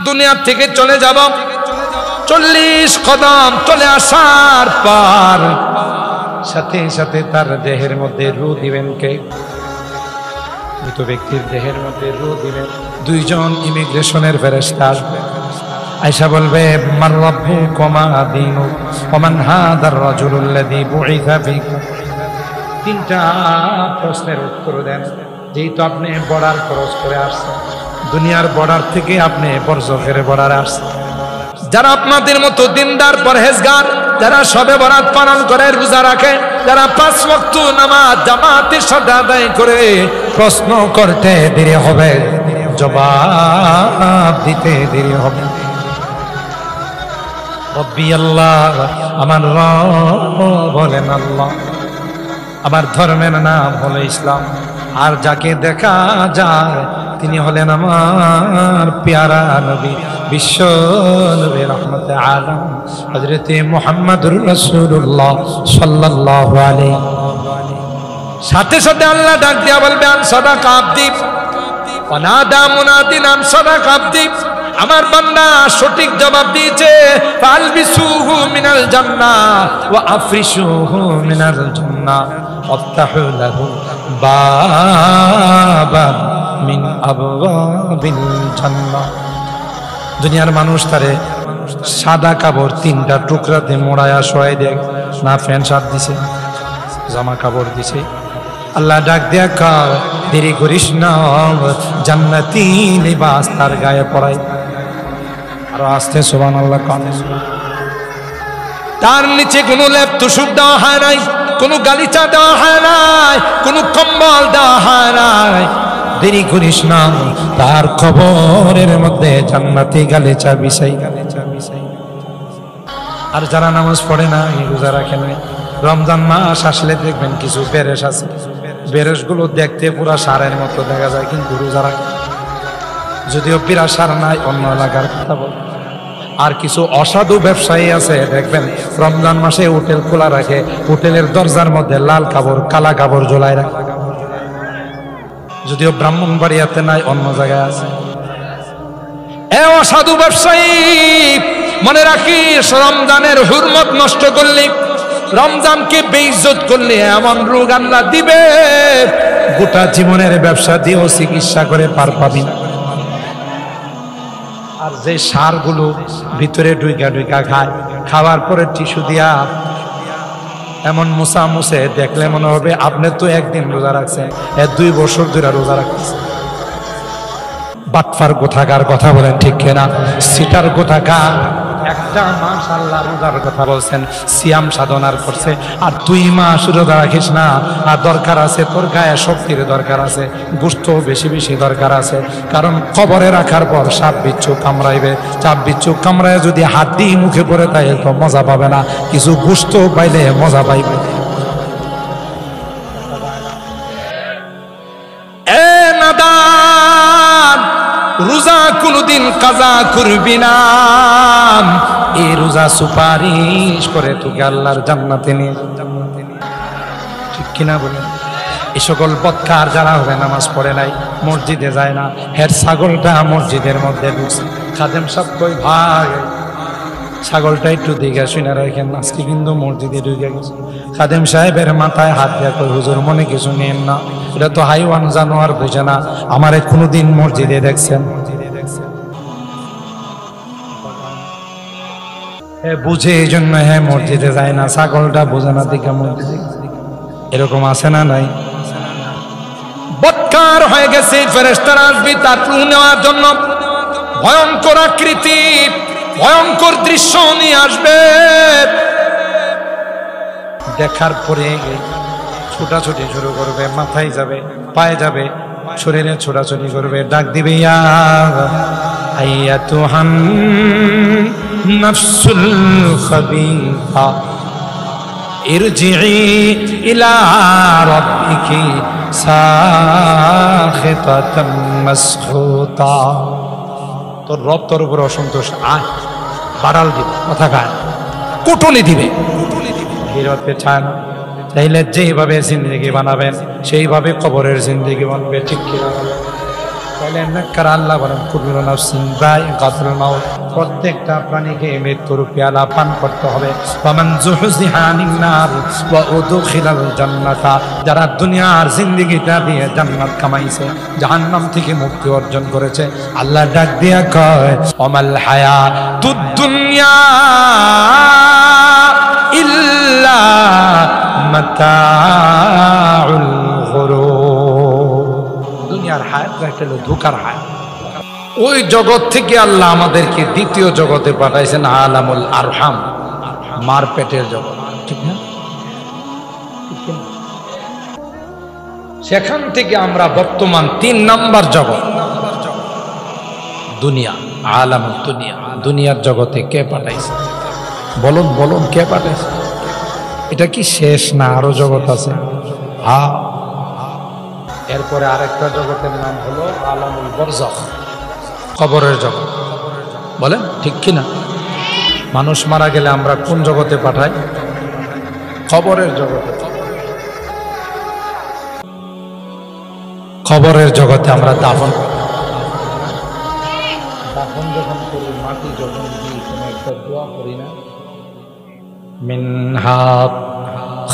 দুনিয়া থেকে চলে যাব, 40 কদম চলে আসার পর সাথে সাথে তার দেহের মধ্যে রূহ দিবেন কে? মৃত ব্যক্তির দেহের মধ্যে রূহ দিবেন 2 জন ইমিগ্রেশনের ফেরেশতা আসবে। আয়েশা বলবে, মান রাব্বুকা মা দীনুক ওয়া মান হাদার রাজুলুল্লাযী বুইসা ফীকুম। 3টা প্রশ্নের উত্তর দেন। যেহেতু আপনি বর্ডার ক্রস করে আসছেন, দুনিয়ার বর্ডার থেকে আপনি বরজখের বর্ডারে আসছেন, যারা আপনাদের মতো দিনদার পরহেজগার, যারা শবে বরাত পালন করে, রোজা রাখে, যারা 5 ওয়াক্ত নামাজ জামাতের সাথে আদায় করে, প্রশ্ন করতে দেরি হবে, জবাব দিতে দেরি হবে। রব্বি আল্লাহ, আমার রব বলেন আল্লাহ, আমার ধর্মের নাম হলো ইসলাম, আর যাকে দেখা যায় তিনি হলেন আমার প্যারা নবী, বিশ্ব নবী রহমতে আলম হযরতে মুহাম্মদুর রাসূলুল্লাহ সাল্লাল্লাহু আলাইহি। সাথে সাথে আল্লাহ ডাক দিয়া বলবে, আন সাদাকা আবদি ওয়া নাদা মুনাদিন আন সাদাকা আবদি। আমার বান্দা সঠিক জবাব দিয়েছে, ফালবিসুহু মিনাল জান্নাহ ওয়া আফরিশুহু মিনাল জান্নাহ ওয়াফতাহু লাহু বাবান মিন আবওয়াবিল জান্নাহ। দুনিয়ার মানুষ তারে সাদা কাপড় 3টা টুকরাতে মোড়ায়া শোয়াই দেয় না, ফ্যান শার্ট দিছে, জামা কাপড় দিছে। আল্লাহ ডাক দিয়া কয়, দেরি করিস না, জান্নাতি লিবাস তার গায়ে পরাই। আরো আস্তে সুবহানাল্লাহ কান। তার নিচে কোনো লেপ তুষক দেওয়া হয় নাই, কোনো গালিচা দেওয়া হয় নাই, কোনো কম্বল দেওয়া হয় নাই। দেরি করিস না, তার কবরের মধ্যে জান্নাতি গালিচা বিছাই। আর যারা নামাজ পড়ে না, রোজা রাখে না, রমজান মাস আসলে দেখবেন কিছু বেরেশ আছে, বেরেশগুলো দেখতে পুরা সারের মতো দেখা যায়, কিন্তু রোজা রাখে। যদিও পিরা সার নাই, অন্য এলাকার কথা বল। আর কিছু অসাধু ব্যবসায়ী আছে, দেখবেন রমজান মাসে হোটেল খোলা রাখে, হোটেলের দরজার মধ্যে লাল কাপড় কালা কাপড় ঝোলায় রাখে। যদিও ব্রাহ্মণবাড়িয়াতে নাই, অন্য জায়গায় আছে। এ অসাধু ব্যবসায়ী, মনে রাখিস, রমজানের হুরমত নষ্ট করলি, রমজানকে বেইজ্জত করলে এমন রোগ আল্লাহ দিবে, গোটা জীবনের ব্যবসা দিয়েও চিকিৎসা করে পার পাবি না। আর যে সারগুলো ভিতরে ডুইকা ডুইকা খায়, খাওয়ার পরে টিস্যু দিয়া এমন মুসা মুছে, দেখলে মনে হবে আপনি তো একদিন রোজা রাখছেন, 2 বছর ধরে রোজা রাখতেছেন। বাটফার কোথাকার কথা বলেন ঠিক কিনা? সিটার কোথাকার। একটা মাস আল্লাহ রোজার কথা বলছেন, সিয়াম সাধনার করছে, আর 2 মাস রোজা রাখিস না। আর দরকার আছে, তোর গায়ে শক্তির দরকার আছে, গোশত বেশি বেশি দরকার আছে, কারণ কবরে রাখার পর সাপ বিচ্ছু কামড়াইবে, চাপ বিচ্ছু কামড়ায় যদি হাড্ডি মুখে পড়ে, তাই তো মজা পাবে না, কিছু গোশত পাইলে মজা পাইবে। এ নাদান, রোজা কোনদিন কাজা করবি না, এই রোজা সুপারিশ করে তোকে আল্লাহর জান্নাতে নিয়ে, ঠিক কিনা বলেন? এই সকল বদকার যারা হবে, নামাজ পড়ে নাই, মসজিদে যায় না, হের ছাগলটা মসজিদের মধ্যে ঢুকছে, খাদেম সাহেব কই, ভাই ছাগলটা একটু দিকে শুনে রাখেন, আজকে কিন্তু মসজিদে ঢুকে গেছে। খাদেম সাহেবের মাথায় হাত দিয়া কই, হুজুর মনে কিছু নেন না, এটা তো হাইওয়ান জানোয়ার, বুঝে না, আমারে কোনোদিন মসজিদে দেখছেন? বুঝে এই জন্য হ্যাঁ মসজিদে যায় না, ছাগলটা বোঝে না দিকে মসজিদে। এরকম আছে না নাই? বদকার হয়ে গেছে, ফেরেশতারা আসবে তার রূহ নেওয়ার জন্য, ভয়ঙ্কর আকৃতি, ভয়ঙ্কর দৃশ্য নিয়ে আসবে। দেখার পরে ছোটাছুটি শুরু করবে, মাথায় যাবে, পায়ে যাবে, শরীরে ছোটাছুটি করবে, ডাক দিবে, ইয়া আইয়াতুহান নাফসুল খাবিথা ইরজিই ইলা রাব্বিকি সাখিতাতাম মাসখুতা। তোর রব তোর উপর অসন্তোষ, আয় বাড়াল দিবে, কথা গায় কুটুনি দিবে, হিরতে চায় না। তাইলে যেভাবে জিন্দেগি বানাবেন সেইভাবে কবরের জিন্দেগি বানবে, ঠিক কিনা? তাহলে নেককার আল্লাহ বলেন কুল্লু নাফসিন যায়িকাতুল মাউত, প্রত্যেকটা প্রাণীকে মৃত্যুর পেয়ালা পান করতে হবে। ফামান যুহজিহা আনিন নার ওয়া উদখিলাল জান্নাতা, যারা দুনিয়ার জিন্দেগিটা দিয়ে জান্নাত কামাইছে, জাহান্নাম থেকে মুক্তি অর্জন করেছে, আল্লাহ ডাক দিয়া কয় ওমাল হায়াতুদ দুনিয়া ইল্লা মাতাউল গুরুর। দুনিয়ার হায়াত একটা হলো ধোঁকার হায়াত। ওই জগৎ থেকে আল্লাহ আমাদেরকে দ্বিতীয় জগতে পাঠাইছেন, আলামুল আরহাম, মার পেটের জগৎ, ঠিক না? সেখান থেকে আমরা বর্তমান 3 নম্বর জগৎ দুনিয়া, আলামুল দুনিয়া। দুনিয়ার জগতে কে পাঠাইছে? বলুন বলুন, কে পাঠাইছে? এটা কি শেষ না আরো জগৎ আছে? হ্যাঁ। এরপরে আরেকটা জগতের নাম হলো আলামুল বরজখ, কবরের জগৎ। বলেন ঠিক কিনা? মানুষ মারা গেলে আমরা কোন জগতে পাঠাই? কবরের জগতে। কবরের জগতে আমরা দাফন যখন করি, মাটি যখন দিই, কোনো একটা দোয়া করি না? মিনহা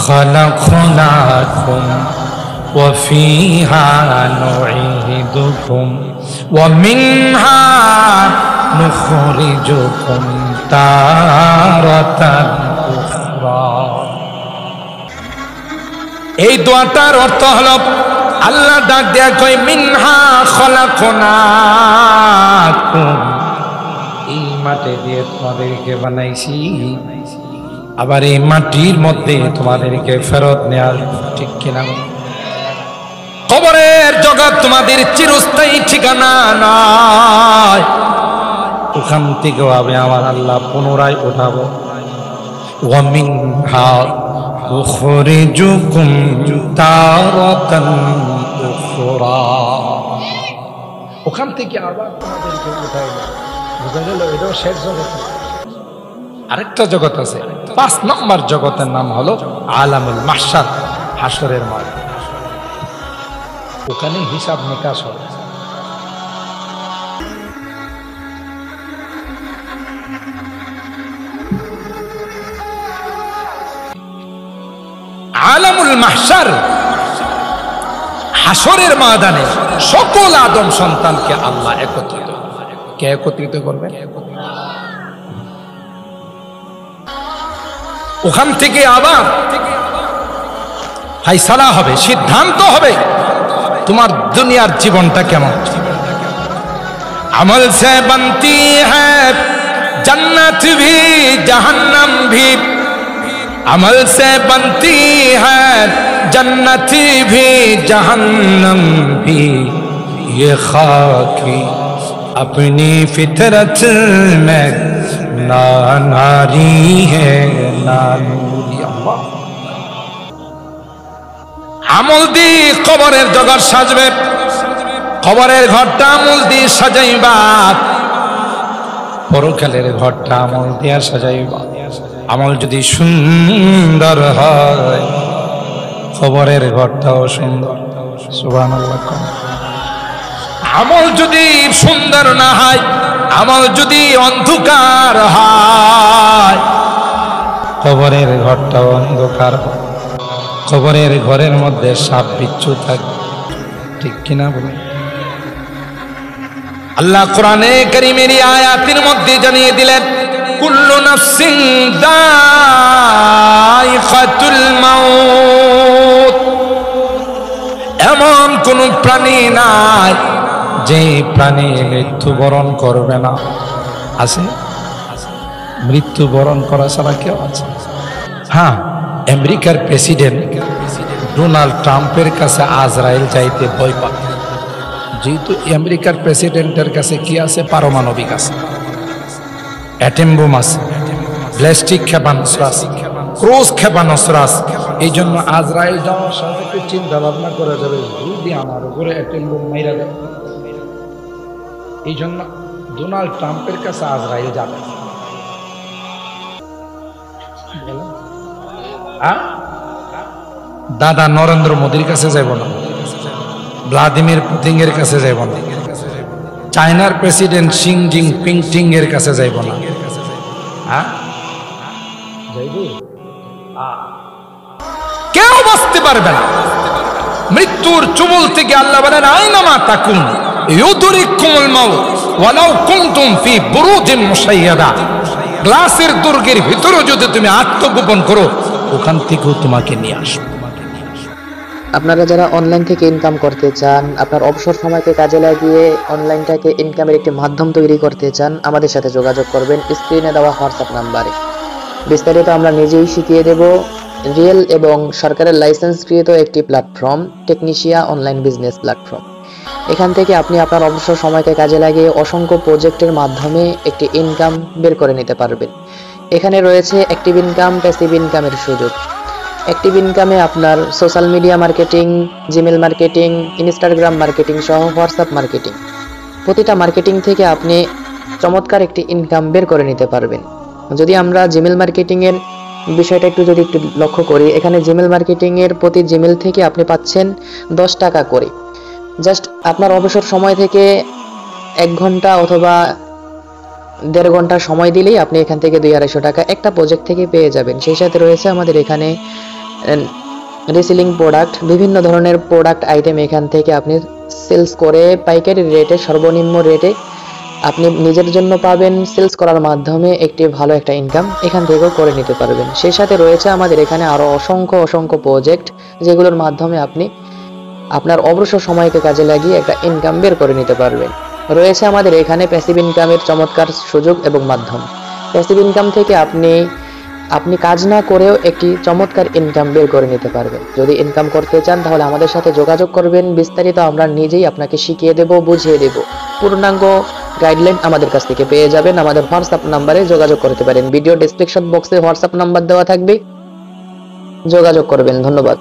খালাকনাকুম ওয়া ফিহা নুঈদুকুম ওয়া মিনহা নুখরিজুকুম তারাতান উখরা। এই দোয়াটার অর্থ হলো আল্লাহ ডাক দেয়া কয় মিনহা খালাকনাকুম, এই মাটি দিয়ে তোমাদেরকে বানাইছি, আবার এই মাটির মধ্যে তোমাদেরকে ফেরত নেয়ার, ঠিক কিনা? কবরের জগৎ তোমাদের চিরস্থায়ী ঠিকানা নয়, ওখান থেকেও আমি আমার আল্লাহ পুনরায় উঠাবো। ওয়া মিনহা উখরিজুকুম তারাতান উখরা, ওখান থেকে আবার তোমাদেরকে উঠাইবো। বুঝা গেল? এটাও শেষ জগৎ। আরেকটা জগৎ আছে, 5 নম্বর জগতের নাম হলো আলামুল মাহশার, হাসরের মাঠ। ওখানে হিসাব নিকাশ হয়। আলামুল মাহশার, হাসরের ময়দানে সকল আদম সন্তানকে আল্লাহ একত্রিত, কে একত্রিত করবে? ওখান থেকে আবার ফাইসালা হবে, সিদ্ধান্ত হবে তোমার দুনিয়ার জীবনটা কেমন। আমল সে বনতি হ্যায় জন্নত ভি জাহান্নাম ভি, আমল সে বনতি হ্যায় जन्नत भी जहन्नम भी, ये खाकी अपनी फितरत में ना नारी है ना नूरी। अल्लाह আমল দি কবরের জগৎ সাজবে, কবরের ঘরটা আমল দিয়ে সাজাইবা, পরকালের ঘরটা আমল দিয়ে সাজাইবা। আমল যদি সুন্দর হয়, কবরের ঘরটাও সুন্দর। সুবহানাল্লাহ। আমল যদি সুন্দর না হয়, আমল যদি অন্ধকার হয়, কবরের ঘরটাও অন্ধকার। কবরের ঘরের মধ্যে সাপ বিচ্ছু থাকবে, ঠিক কিনা বলুন? আল্লাহ কোরআনে কারীমের আয়াতের মধ্যে জানিয়ে দিলেন কুল্লু নাফসিন যায়িকাতুল মাউত, এমন কোন প্রাণী নাই যে প্রাণী মৃত্যুবরণ করবে না। আছে? মৃত্যুবরণ করা ছাড়া কেউ আছে? হ্যাঁ, আমেরিকার প্রেসিডেন্ট ডোনাল্ড ট্রাম্পের কাছে আজরাইল যাইতে ভয় পায়, যেহেতু আমেরিকার প্রেসিডেন্টের কাছে কি আছে? পারমাণবিক আছে, অ্যাটম বোম আছে, ব্যালিস্টিক ক্ষেপণাস্ত্র আছে, ক্রুজ ক্ষেপণাস্ত্র আছে। এই জন্য আজরাইল যাওয়ার সাথে একটু চিন্তা ভাবনা করা যাবে, যদি আমার উপরে অ্যাটম বোম মাইরা দেয়। এই জন্য ডোনাল্ড ট্রাম্পের কাছে আজরাইল যাবে। দাদা নরেন্দ্র মোদীর কাছে যাব না, ভ্লাদিমির পুতিনের কাছে যাব না, চায়নার প্রেসিডেন্ট শিং জিং পিং টিং এর কাছে যাইব না। হ্যাঁ, কেউ বাঁচতে পারবে না মৃত্যুর চুমুল থেকে। আল্লাহ বলেন আইনামা তাকুন ইউদরিকুমুল মাউত ওয়ালাউ কুনতুম ফি বুরুজিন মুশাইয়াদা। গ্লাসের দুর্গের ভিতরে যদি তুমি আত্মগোপন করো, ওখান থেকেও তোমাকে নিয়ে আসবে। আপনারা যারা অনলাইন থেকে ইনকাম করতে চান, আপনার অবসর সময়কে কাজে লাগিয়ে অনলাইনটাকে ইনকামের একটি মাধ্যম তৈরি করতে চান, আমাদের সাথে যোগাযোগ করবেন স্ক্রিনে দেওয়া হোয়াটসঅ্যাপ নাম্বারে। বিস্তারিত আমরা নিজেই শিখিয়ে দেব। রিয়েল এবং সরকারের লাইসেন্সকৃত একটি প্ল্যাটফর্ম, টেকনিশিয়া অনলাইন বিজনেস প্ল্যাটফর্ম। এখান থেকে আপনি আপনার অবসর সময়কে কাজে লাগিয়ে অসংখ্য প্রজেক্টের মাধ্যমে একটি ইনকাম বের করে নিতে পারবেন। এখানে রয়েছে অ্যাক্টিভ ইনকাম, প্যাসিভ ইনকামের সুযোগ। অ্যাক্টিভ ইনকামে আপনার social media marketing, Gmail marketing, Instagram marketing সহ হোয়াটসঅ্যাপ মার্কেটিং, প্রতিটা মার্কেটিং থেকে আপনি চমৎকার একটি ইনকাম বের করে নিতে পারবেন। যদি আমরা জিমেল মার্কেটিংয়ের বিষয়টা একটু লক্ষ্য করি, এখানে জিমেল মার্কেটিংয়ের প্রতি জিমেল থেকে আপনি পাচ্ছেন 10 টাকা করে। জাস্ট আপনার অবসর সময় থেকে 1 ঘন্টা অথবা 1.5 ঘন্টা সময় দিলেই আপনি এখান থেকে 200-250 টাকা একটা প্রজেক্ট থেকে পেয়ে যাবেন। সেই সাথে রয়েছে আমাদের এখানে রিসেলিং প্রোডাক্ট, বিভিন্ন ধরনের প্রোডাক্ট আইটেম এখান থেকে আপনি সেলস করে পাইকারি রেটে, সর্বনিম্ন রেটে আপনি নিজের জন্য পাবেন। সেলস করার মাধ্যমে একটি ভালো একটা ইনকাম এখান থেকেও করে নিতে পারবেন। সেই সাথে রয়েছে আমাদের এখানে আরও অসংখ্য প্রজেক্ট, যেগুলোর মাধ্যমে আপনি আপনার অবসর সময়কে কাজে লাগিয়ে একটা ইনকাম বের করে নিতে পারবেন। রয়েছে আমাদের এখানে প্যাসিভ ইনকামের চমৎকার সুযোগ এবং মাধ্যম। প্যাসিভ ইনকাম থেকে আপনি কাজ না করেও একটি চমৎকার ইনকাম বের করে নিতে পারবেন। যদি ইনকাম করতে চান তাহলে আমাদের সাথে যোগাযোগ করবেন। বিস্তারিত আমরা নিজেই আপনাকে শিখিয়ে দেব, বুঝিয়ে দেব। পূর্ণাঙ্গ গাইডলাইন আমাদের কাছ থেকে পেয়ে যাবেন। আমাদের হোয়াটসঅ্যাপ নাম্বারে যোগাযোগ করতে পারেন। ভিডিও ডেসক্রিপশন বক্সে হোয়াটসঅ্যাপ নাম্বার দেওয়া থাকবে, যোগাযোগ করবেন। ধন্যবাদ।